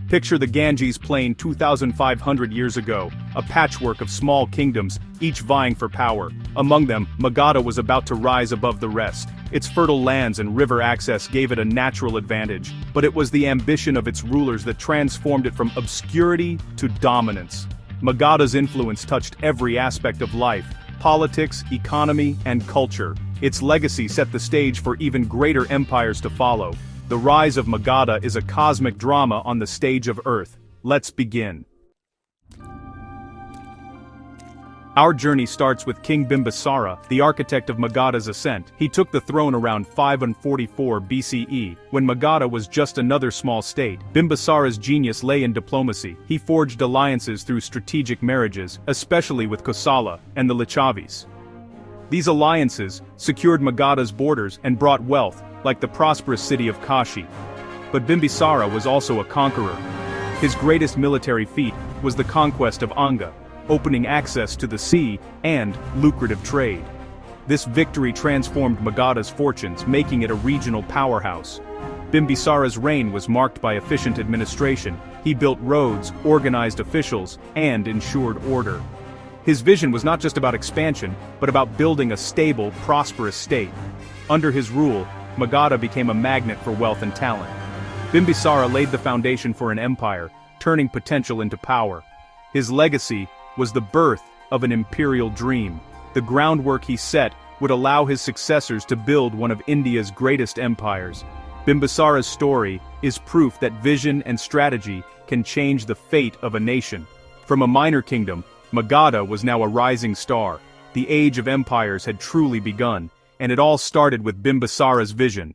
Picture the Ganges plain 2,500 years ago, a patchwork of small kingdoms, each vying for power. Among them, Magadha was about to rise above the rest. Its fertile lands and river access gave it a natural advantage, but it was the ambition of its rulers that transformed it from obscurity to dominance. Magadha's influence touched every aspect of life: politics, economy, and culture. Its legacy set the stage for even greater empires to follow. The rise of Magadha is a cosmic drama on the stage of Earth. Let's begin. Our journey starts with King Bimbisara, the architect of Magadha's ascent. He took the throne around 544 BCE, when Magadha was just another small state. Bimbisara's genius lay in diplomacy. He forged alliances through strategic marriages, especially with Kosala and the Lichavis. These alliances secured Magadha's borders and brought wealth, like the prosperous city of Kashi. But Bimbisara was also a conqueror. His greatest military feat was the conquest of Anga, opening access to the sea and lucrative trade. This victory transformed Magadha's fortunes, making it a regional powerhouse. Bimbisara's reign was marked by efficient administration. He built roads, organized officials, and ensured order. His vision was not just about expansion, but about building a stable, prosperous state. Under his rule, Magadha became a magnet for wealth and talent. Bimbisara laid the foundation for an empire, turning potential into power. His legacy was the birth of an imperial dream. The groundwork he set would allow his successors to build one of India's greatest empires. Bimbisara's story is proof that vision and strategy can change the fate of a nation. From a minor kingdom, Magadha was now a rising star. The age of empires had truly begun, and it all started with Bimbisara's vision.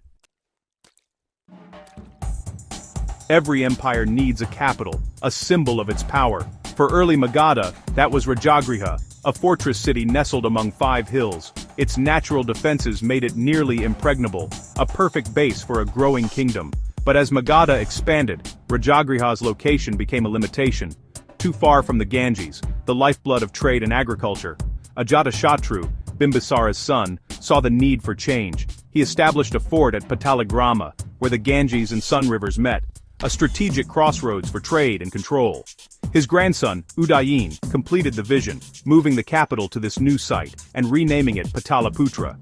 Every empire needs a capital, a symbol of its power. For early Magadha, that was Rajagriha, a fortress city nestled among 5 hills. Its natural defenses made it nearly impregnable, a perfect base for a growing kingdom. But as Magadha expanded, Rajagriha's location became a limitation. Too far from the Ganges, the lifeblood of trade and agriculture. Ajatashatru, Bimbisara's son, saw the need for change. He established a fort at Pataliputra, where the Ganges and Sun rivers met, a strategic crossroads for trade and control. His grandson, Udayin, completed the vision, moving the capital to this new site and renaming it Pataliputra.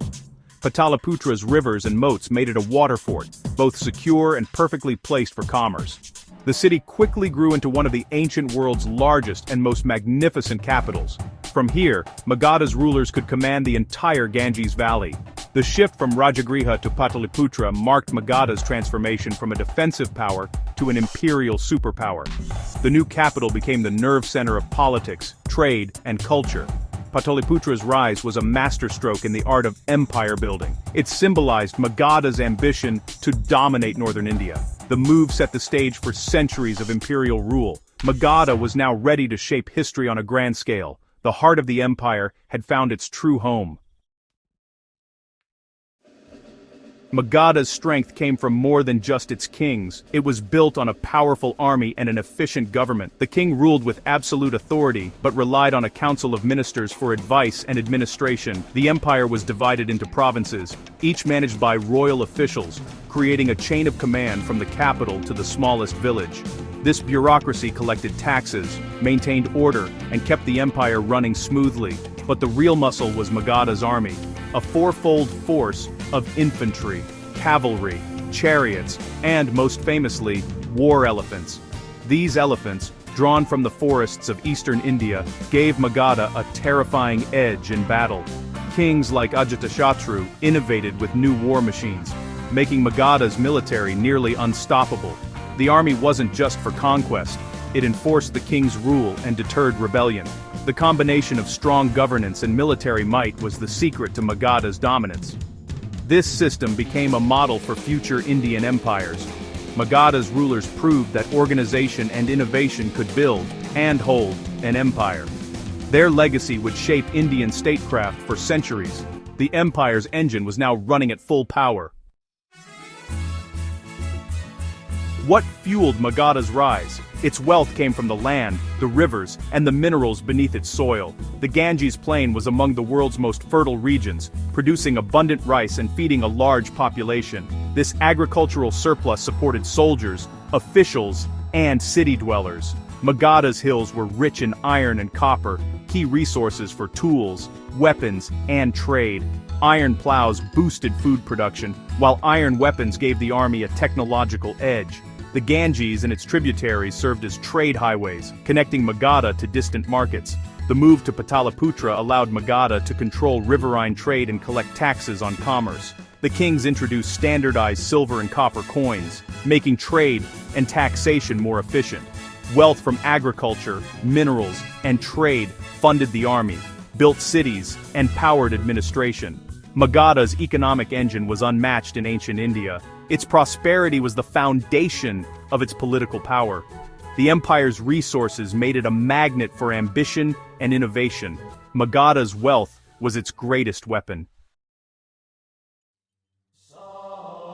Pataliputra's rivers and moats made it a water fort, both secure and perfectly placed for commerce. The city quickly grew into one of the ancient world's largest and most magnificent capitals. From here, Magadha's rulers could command the entire Ganges Valley. The shift from Rajagriha to Pataliputra marked Magadha's transformation from a defensive power to an imperial superpower. The new capital became the nerve center of politics, trade, and culture. Pataliputra's rise was a masterstroke in the art of empire building. It symbolized Magadha's ambition to dominate northern India. The move set the stage for centuries of imperial rule. Magadha was now ready to shape history on a grand scale. The heart of the empire had found its true home. Magadha's strength came from more than just its kings. It was built on a powerful army and an efficient government. The king ruled with absolute authority, but relied on a council of ministers for advice and administration. The empire was divided into provinces, each managed by royal officials, creating a chain of command from the capital to the smallest village. This bureaucracy collected taxes, maintained order, and kept the empire running smoothly. But the real muscle was Magadha's army, a fourfold force of infantry, cavalry, chariots, and most famously, war elephants. These elephants, drawn from the forests of eastern India, gave Magadha a terrifying edge in battle. Kings like Ajatashatru innovated with new war machines, making Magadha's military nearly unstoppable. The army wasn't just for conquest, it enforced the king's rule and deterred rebellion. The combination of strong governance and military might was the secret to Magadha's dominance. This system became a model for future Indian empires. Magadha's rulers proved that organization and innovation could build and hold an empire. Their legacy would shape Indian statecraft for centuries. The empire's engine was now running at full power. What fueled Magadha's rise? Its wealth came from the land, the rivers, and the minerals beneath its soil. The Ganges plain was among the world's most fertile regions, producing abundant rice and feeding a large population. This agricultural surplus supported soldiers, officials, and city dwellers. Magadha's hills were rich in iron and copper, key resources for tools, weapons, and trade. Iron plows boosted food production, while iron weapons gave the army a technological edge. The Ganges and its tributaries served as trade highways, connecting Magadha to distant markets. The move to Pataliputra allowed Magadha to control riverine trade and collect taxes on commerce. The kings introduced standardized silver and copper coins, making trade and taxation more efficient. Wealth from agriculture, minerals, and trade funded the army, built cities, and powered administration. Magadha's economic engine was unmatched in ancient India. Its prosperity was the foundation of its political power. The empire's resources made it a magnet for ambition and innovation. Magadha's wealth was its greatest weapon.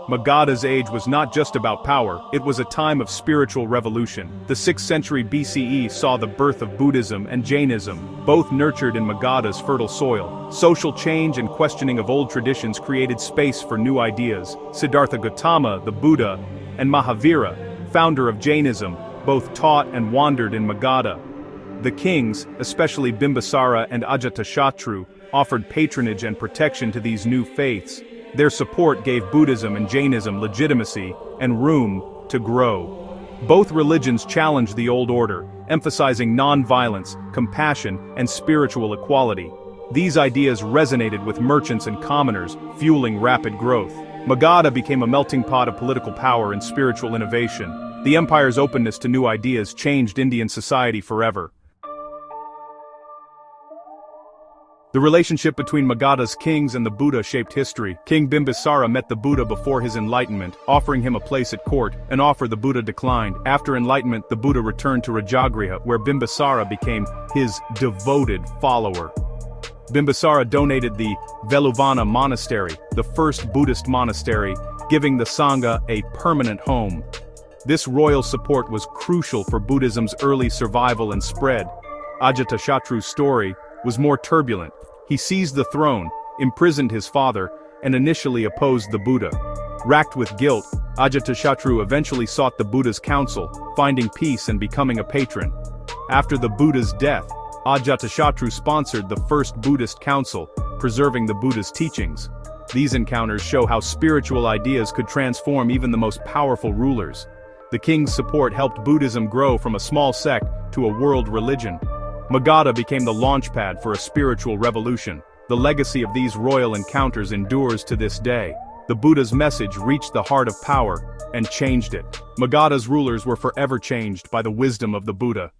Magadha's age was not just about power, it was a time of spiritual revolution. The 6th century BCE saw the birth of Buddhism and Jainism, both nurtured in Magadha's fertile soil. Social change and questioning of old traditions created space for new ideas. Siddhartha Gautama, the Buddha, and Mahavira, founder of Jainism, both taught and wandered in Magadha. The kings, especially Bimbisara and Ajatashatru, offered patronage and protection to these new faiths. Their support gave Buddhism and Jainism legitimacy and room to grow. Both religions challenged the old order, emphasizing non-violence, compassion, and spiritual equality. These ideas resonated with merchants and commoners, fueling rapid growth. Magadha became a melting pot of political power and spiritual innovation. The empire's openness to new ideas changed Indian society forever. The relationship between Magadha's kings and the Buddha shaped history. King Bimbisara met the Buddha before his enlightenment, offering him a place at court, an offer the Buddha declined. After enlightenment, the Buddha returned to Rajagriha, where Bimbisara became his devoted follower. Bimbisara donated the Veluvana monastery, the first Buddhist monastery, giving the Sangha a permanent home. This royal support was crucial for Buddhism's early survival and spread. Ajatashatru's story was more turbulent. He seized the throne, imprisoned his father, and initially opposed the Buddha. Racked with guilt, Ajatashatru eventually sought the Buddha's counsel, finding peace and becoming a patron. After the Buddha's death, Ajatashatru sponsored the first Buddhist council, preserving the Buddha's teachings. These encounters show how spiritual ideas could transform even the most powerful rulers. The king's support helped Buddhism grow from a small sect to a world religion. Magadha became the launchpad for a spiritual revolution. The legacy of these royal encounters endures to this day. The Buddha's message reached the heart of power and changed it. Magadha's rulers were forever changed by the wisdom of the Buddha.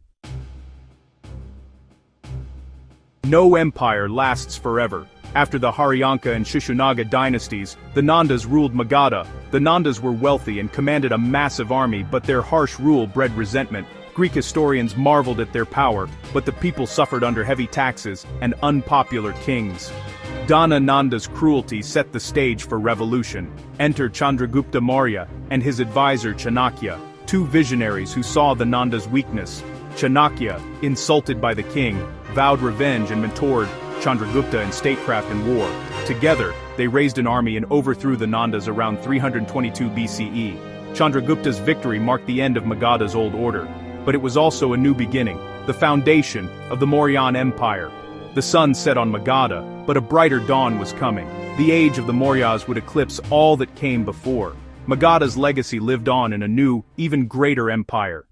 No empire lasts forever. After the Haryanka and Shishunaga dynasties, the Nandas ruled Magadha. The Nandas were wealthy and commanded a massive army, but their harsh rule bred resentment. Greek historians marveled at their power, but the people suffered under heavy taxes and unpopular kings. Dana Nanda's cruelty set the stage for revolution. Enter Chandragupta Maurya and his advisor Chanakya, two visionaries who saw the Nanda's weakness. Chanakya, insulted by the king, vowed revenge and mentored Chandragupta in statecraft and war. Together, they raised an army and overthrew the Nandas around 322 BCE. Chandragupta's victory marked the end of Magadha's old order. But it was also a new beginning, the foundation of the Mauryan Empire. The sun set on Magadha, but a brighter dawn was coming. The age of the Mauryas would eclipse all that came before. Magadha's legacy lived on in a new, even greater empire.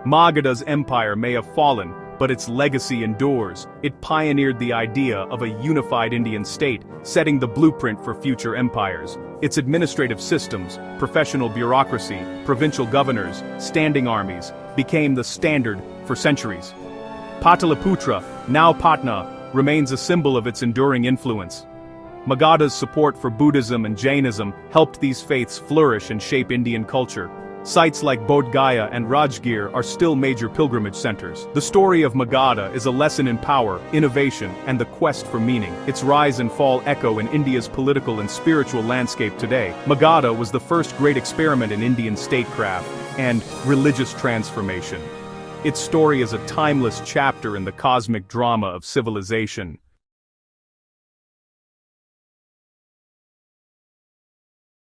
Magadha's empire may have fallen, but its legacy endures. It pioneered the idea of a unified Indian state, setting the blueprint for future empires. Its administrative systems, professional bureaucracy, provincial governors, standing armies, became the standard for centuries. Pataliputra, now Patna, remains a symbol of its enduring influence. Magadha's support for Buddhism and Jainism helped these faiths flourish and shape Indian culture. Sites like Bodh Gaya and Rajagir are still major pilgrimage centers. The story of Magadha is a lesson in power, innovation, and the quest for meaning. Its rise and fall echo in India's political and spiritual landscape today. Magadha was the first great experiment in Indian statecraft and religious transformation. Its story is a timeless chapter in the cosmic drama of civilization.